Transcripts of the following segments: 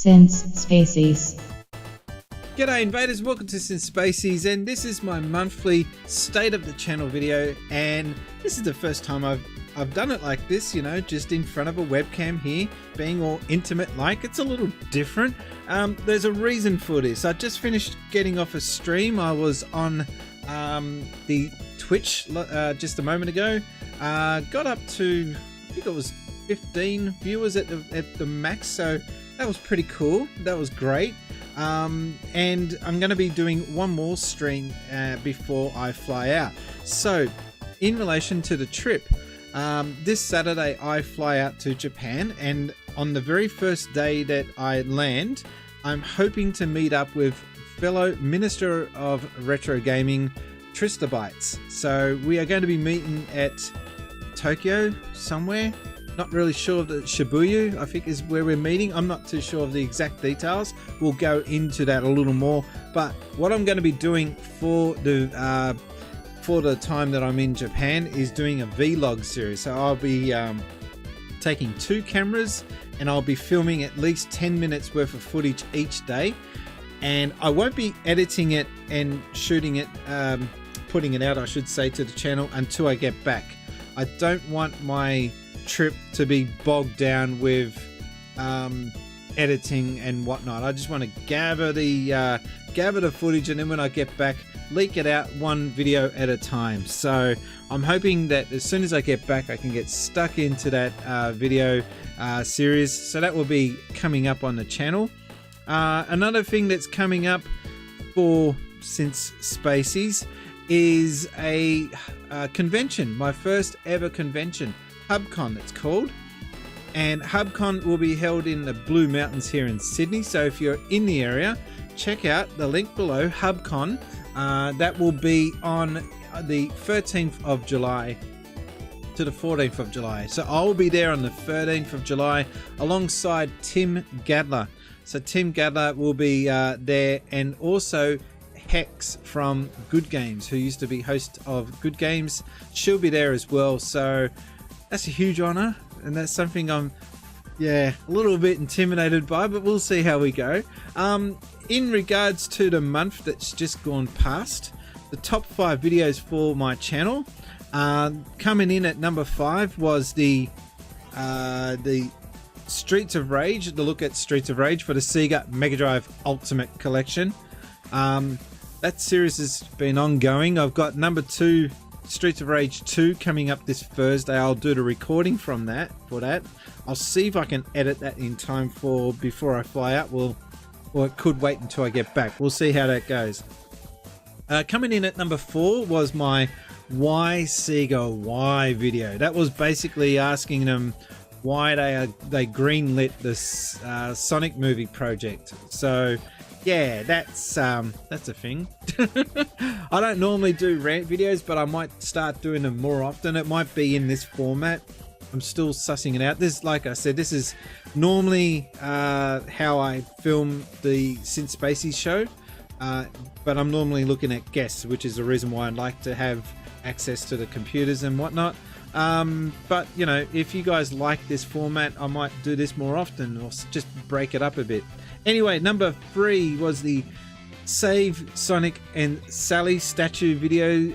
Since Spacies. G'day invaders, welcome to Since Spacies, and this is my monthly state of the channel video, and this is the first time I've done it like this, you know, just in front of a webcam here, being all intimate like. It's a little different. There's a reason for this. I just finished getting off a stream. I was on the Twitch just a moment ago. Got up to, I think it was 15 viewers at the max, so that was pretty cool. That was great. And I'm going to be doing one more stream before I fly out. So in relation to the trip, this Saturday I fly out to Japan, and on the very first day that I land, I'm hoping to meet up with fellow Minister of Retro Gaming, Tristabytes. So we are going to be meeting at Tokyo somewhere. Not really sure of the Shibuya, I think is where we're meeting. I'm not too sure of the exact details. We'll go into that a little more. But what I'm going to be doing for the time that I'm in Japan is doing a vlog series. So I'll be taking 2 cameras, and I'll be filming at least 10 minutes worth of footage each day. And I won't be editing it and shooting it, putting it out, I should say, to the channel until I get back. I don't want my trip to be bogged down with editing and whatnot. I just want to gather the footage, and then when I get back, leak it out one video at a time. So I'm hoping that as soon as I get back, I can get stuck into that video series. So that will be coming up on the channel. Another thing that's coming up for Since Spacies is a convention, my first ever convention, HubCon it's called, and HubCon will be held in the Blue Mountains here in Sydney. So if you're in the area, check out the link below, HubCon. That will be on the 13th of July to the 14th of July. So I'll be there on the 13th of July alongside Tim Gadler. So Tim Gadler will be there, and also Hex from Good Games, who used to be host of Good Games. She'll be there as well. So that's a huge honor, and that's something I'm a little bit intimidated by, but we'll see how we go. In regards to the month that's just gone past, the top 5 videos for my channel, coming in at number 5 was the Streets of Rage, the look at Streets of Rage for the Sega Mega Drive Ultimate Collection. That series has been ongoing. I've got number 2, Streets of Rage 2, coming up this Thursday. I'll do the recording from that. I'll see if I can edit that in time for before I fly out. Or it could wait until I get back. We'll see how that goes. Coming in at number 4 was my Why Sega Why video. That was basically asking them why they greenlit this Sonic movie project. So yeah, that's a thing. I don't normally do rant videos, but I might start doing them more often. It might be in this format. I'm still sussing it out. This, like I said, this is normally how I film the Since Spacies show, but I'm normally looking at guests, which is the reason why I'd like to have access to the computers and whatnot. But you know, if you guys like this format, I might do this more often, or just break it up a bit. Anyway, number 3 was the Save Sonic and Sally statue video,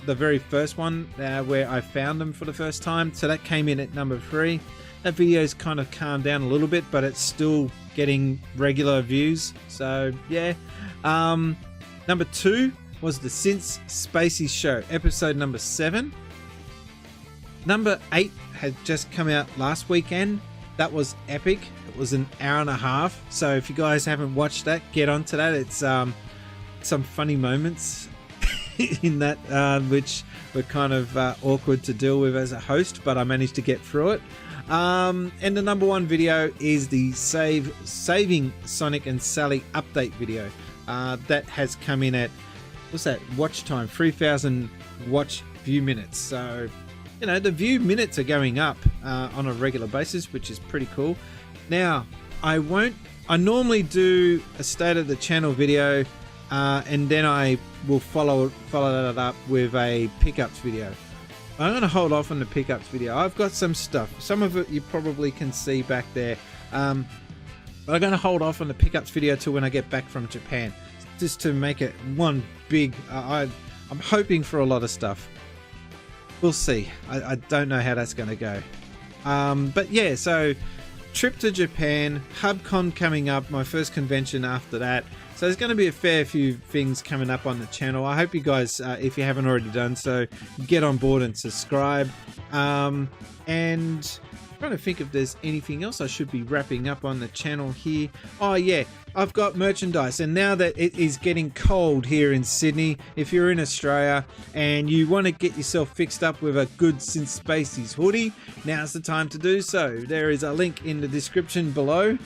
the very first one where I found them for the first time. So that came in at number 3. That video's kind of calmed down a little bit, but it's still getting regular views. So yeah. Number 2 was the Since Spacies show, episode number 7. Number 8 had just come out last weekend. That was epic. It was an hour and a half. So if you guys haven't watched that, get onto that. It's some funny moments in that, which were kind of awkward to deal with as a host, but I managed to get through it. And the number 1 video is the Saving Sonic and Sally update video. That has come in at, what's that, watch time, 3,000 watch view minutes. So you know, the view minutes are going up on a regular basis, which is pretty cool. Now, I normally do a state of the channel video, and then I will follow that up with a pickups video. I'm going to hold off on the pickups video. I've got some stuff. Some of it you probably can see back there. But I'm going to hold off on the pickups video till when I get back from Japan, just to make it one big. I'm hoping for a lot of stuff. We'll see. I don't know how that's going to go. But yeah, so trip to Japan, HubCon coming up, my first convention after that. So there's going to be a fair few things coming up on the channel. I hope you guys, if you haven't already done so, get on board and subscribe. And I'm trying to think if there's anything else I should be wrapping up on the channel here. Oh yeah, I've got merchandise, and now that it is getting cold here in Sydney, if you're in Australia and you want to get yourself fixed up with a good Synth Spacies hoodie, now's the time to do so. There is a link in the description below.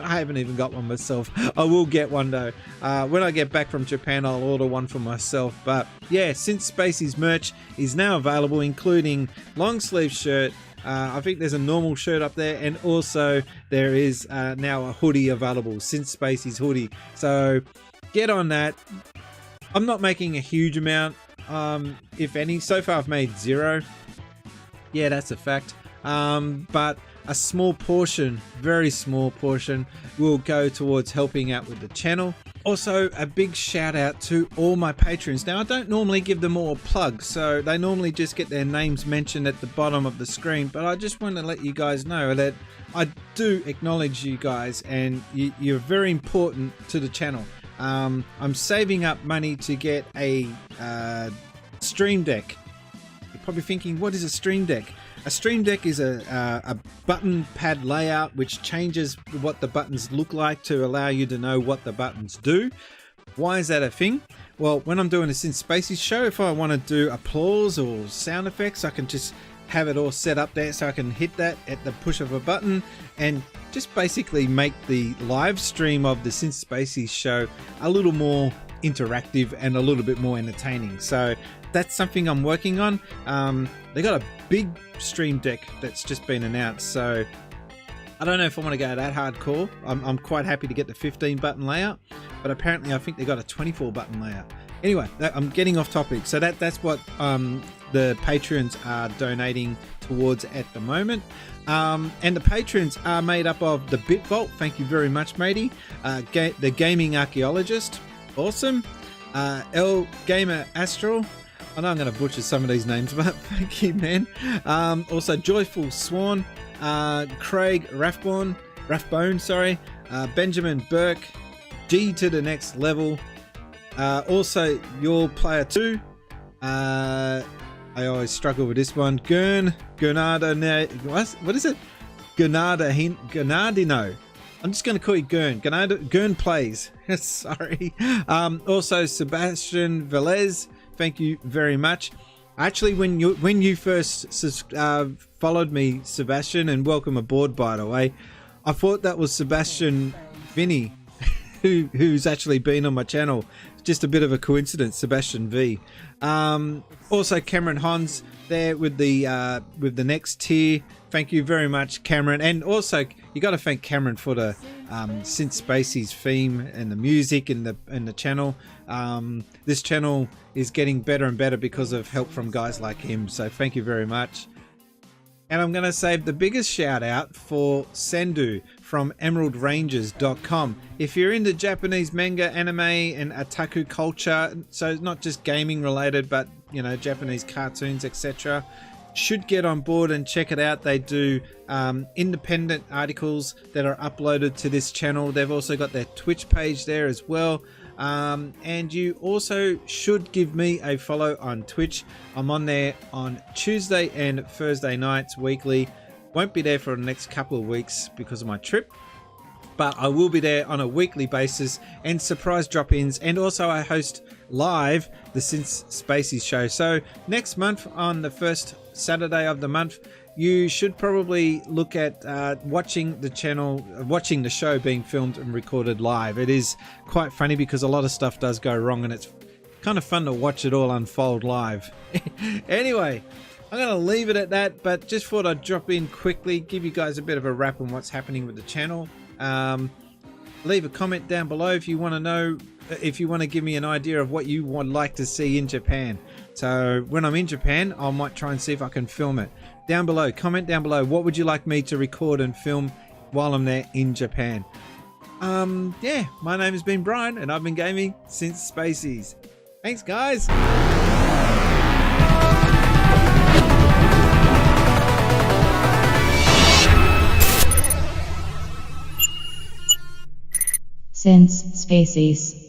I haven't even got one myself. I will get one though. When I get back from Japan, I'll order one for myself. But yeah, Synth Spacies merch is now available, including long sleeve shirt. I think there's a normal shirt up there, and also there is now a hoodie available, Synth Spacies hoodie. So get on that. I'm not making a huge amount, if any. So far I've made 0. Yeah, that's a fact. But a small portion, very small portion, will go towards helping out with the channel. Also, a big shout out to all my patrons. Now, I don't normally give them all a plug, so they normally just get their names mentioned at the bottom of the screen, but I just want to let you guys know that I do acknowledge you guys, and you're very important to the channel. I'm saving up money to get a Stream Deck. You're probably thinking, what is a Stream Deck? A Stream Deck is a button pad layout which changes what the buttons look like to allow you to know what the buttons do. Why is that a thing? Well, when I'm doing a Synth Spacies show, if I want to do applause or sound effects, I can just have it all set up there so I can hit that at the push of a button and just basically make the live stream of the Synth Spacies show a little more interactive and a little bit more entertaining. So that's something I'm working on. They got a big Stream Deck that's just been announced, so I don't know if I want to go that hardcore. I'm quite happy to get the 15 button layout, but apparently I think they got a 24 button layout. Anyway, I'm getting off topic. So that's what the patrons are donating towards at the moment. And the patrons are made up of the BitVault, thank you very much, matey. The Gaming Archaeologist, awesome. L Gamer Astral, I know I'm going to butcher some of these names, but thank you, man. Also Joyful Swan, Craig Rathbone, sorry, Benjamin Burke, G to the next level. Also Your Player 2. I always struggle with this one. Gernardo, what is it? Gernardino. I'm just going to call you Gern. Gern Plays. Sorry. Also Sebastian Velez, thank you very much. Actually, when you first followed me, Sebastian, and welcome aboard, by the way, I thought that was Sebastian Vinny, who's actually been on my channel. Just a bit of a coincidence, Sebastian V. Also Cameron Hons there with the next tier. Thank you very much, Cameron. And also you got to thank Cameron for the Synth Spacies theme and the music and the channel. This channel is getting better and better because of help from guys like him. So thank you very much. And I'm going to save the biggest shout out for Sendu from EmeraldRangers.com. If you're into Japanese manga, anime, and otaku culture, so not just gaming related, but you know, Japanese cartoons, etc., should get on board and check it out. They do independent articles that are uploaded to this channel. They've also got their Twitch page there as well. And you also should give me a follow on Twitch. I'm on there on Tuesday and Thursday nights weekly. Won't be there for the next couple of weeks because of my trip, but I will be there on a weekly basis and surprise drop-ins, and also I host live the Synth Spacies show. So next month on the first Saturday of the month, you should probably look at watching the show being filmed and recorded live. It is quite funny because a lot of stuff does go wrong, and it's kind of fun to watch it all unfold live. Anyway, I'm going to leave it at that, but just thought I'd drop in quickly, give you guys a bit of a wrap on what's happening with the channel. Leave a comment down below if you want to know, if you want to give me an idea of what you would like to see in Japan. So when I'm in Japan, I might try and see if I can film it. Down below, comment down below, what would you like me to record and film while I'm there in Japan. Yeah, my name has been Brian, and I've been gaming since Spacies. Thanks, guys. Since Spacies.